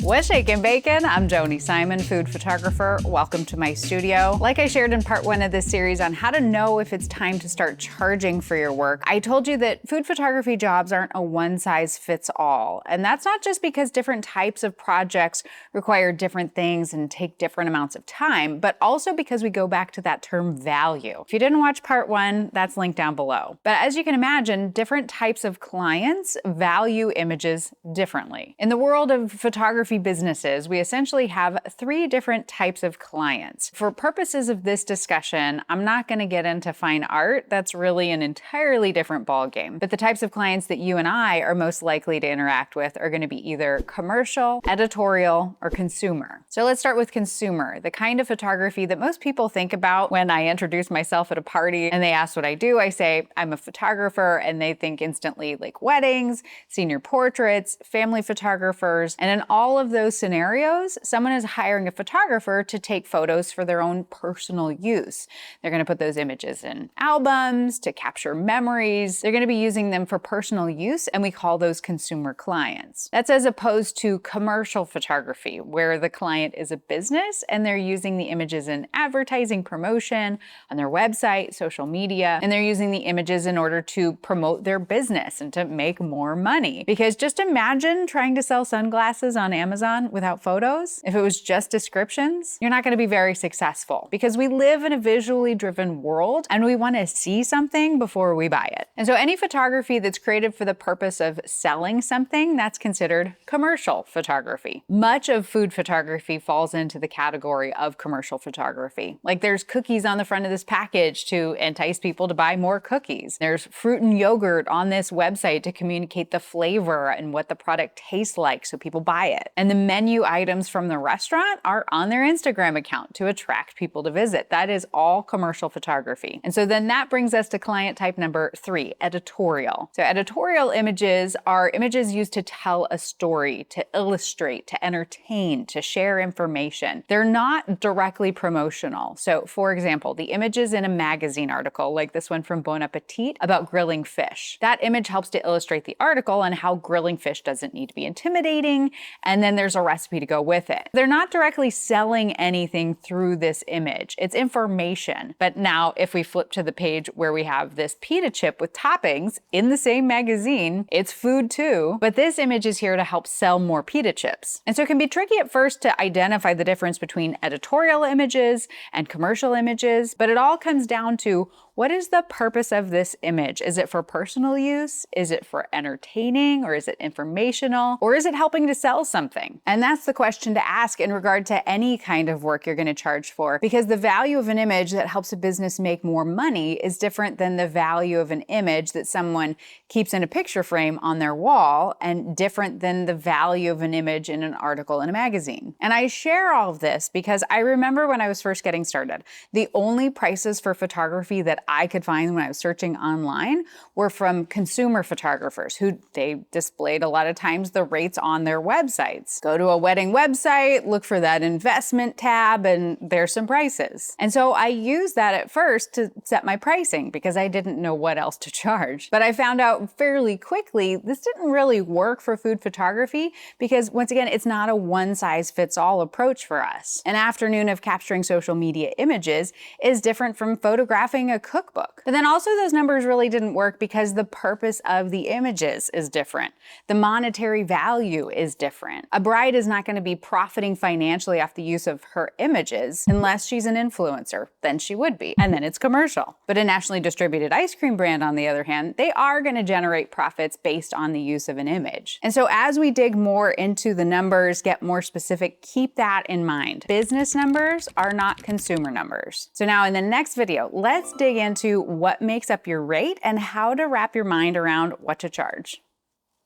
What's shaking bacon? I'm Joni Simon, food photographer. Welcome to my studio. Like I shared in part one of this series on how to know if it's time to start charging for your work, I told you that food photography jobs aren't a one-size-fits-all. And that's not just because different types of projects require different things and take different amounts of time, but also because we go back to that term value. If you didn't watch part one, that's linked down below. But as you can imagine, different types of clients value images differently. In the world of photography businesses, we essentially have three different types of clients. For purposes of this discussion, I'm not going to get into fine art. That's really an entirely different ballgame. But the types of clients that you and I are most likely to interact with are going to be either commercial, editorial, or consumer. So let's start with consumer, the kind of photography that most people think about when I introduce myself at a party and they ask what I do. I say I'm a photographer, and they think instantly like weddings, senior portraits, family photographers, and in all of those scenarios, someone is hiring a photographer to take photos for their own personal use. They're going to put those images in albums to capture memories. They're going to be using them for personal use, and we call those consumer clients. That's as opposed to commercial photography, where the client is a business and they're using the images in advertising, promotion, on their website, social media, and they're using the images in order to promote their business and to make more money. Because just imagine trying to sell sunglasses on Amazon without photos. If it was just descriptions, you're not going to be very successful because we live in a visually driven world and we want to see something before we buy it. And so any photography that's created for the purpose of selling something, that's considered commercial photography. Much of food photography falls into the category of commercial photography. Like there's cookies on the front of this package to entice people to buy more cookies. There's fruit and yogurt on this website to communicate the flavor and what the product tastes like so people buy it. And the menu items from the restaurant are on their Instagram account to attract people to visit. That is all commercial photography. And so then that brings us to client type number 3, editorial. So editorial images are images used to tell a story, to illustrate, to entertain, to share information. They're not directly promotional. So for example, the images in a magazine article, like this one from Bon Appetit about grilling fish. That image helps to illustrate the article on how grilling fish doesn't need to be intimidating, and then there's a recipe to go with it. They're not directly selling anything through this image. It's information. But now if we flip to the page where we have this pita chip with toppings in the same magazine, it's food too, but this image is here to help sell more pita chips. And so it can be tricky at first to identify the difference between editorial images and commercial images, but it all comes down to what is the purpose of this image? Is it for personal use? Is it for entertaining? Or is it informational? Or is it helping to sell something? And that's the question to ask in regard to any kind of work you're going to charge for, because the value of an image that helps a business make more money is different than the value of an image that someone keeps in a picture frame on their wall, and different than the value of an image in an article in a magazine. And I share all of this because I remember when I was first getting started, the only prices for photography that I could find when I was searching online were from consumer photographers who they displayed a lot of times the rates on their websites. Go to a wedding website, look for that investment tab, and there's some prices. And so I used that at first to set my pricing because I didn't know what else to charge. But I found out fairly quickly this didn't really work for food photography because once again, it's not a one-size-fits-all approach for us. An afternoon of capturing social media images is different from photographing a cookbook. But then also those numbers really didn't work because the purpose of the images is different. The monetary value is different. A bride is not going to be profiting financially off the use of her images unless she's an influencer. Then she would be, and then it's commercial. But a nationally distributed ice cream brand, on the other hand, they are going to generate profits based on the use of an image. And so as we dig more into the numbers, get more specific, keep that in mind. Business numbers are not consumer numbers. So now in the next video, let's dig into what makes up your rate and how to wrap your mind around what to charge.